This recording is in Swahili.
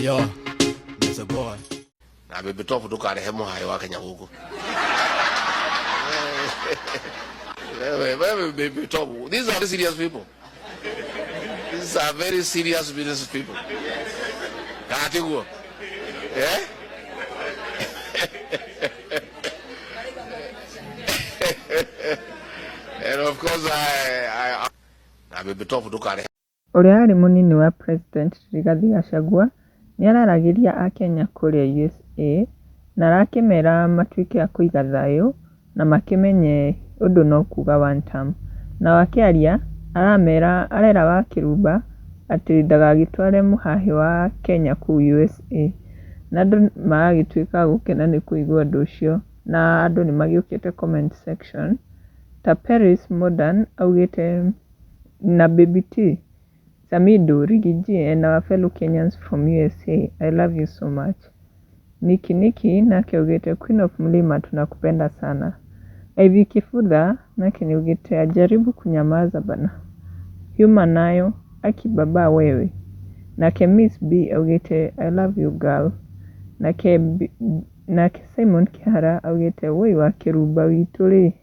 Yo, Mr. Boy. Na baby top duka da hemo hayo Kenya huko. Baby top. These are serious people. These are very serious business people. Katigo. Eh? And of course na baby top duka da Ũrĩa arĩ mũnini wa President Rigathi Gachagua nĩ araragĩria Akenya kũrĩa USA na arakĩmera matuĩke a kũiga thayũ na makĩmenye ũndũ no kuga one term. Na wakĩaria arera wa Kĩrumba atĩ ndagagĩtware mũhahe wa Kenya kũu USA. Na andũ magagĩtuĩka gũkena nĩ kũigua ũndũ ũcio na andũ nĩ magĩũkĩte comment section. Ta Paris Modern augĩte na Baby T, Samido, Riggy G, and our fellow Kenyans from USA, I love you so much. Niki nake augĩte Queen of Mlima tunakupenda sana. Ivy Kifudha nake ni augĩte ajaribu kunyamaza bana. Huma nayo akibaba wewe. Nake Miss B augĩte I love you girl. Nake Simon Kihara augĩte woi wa Kĩrumba witũ rĩ.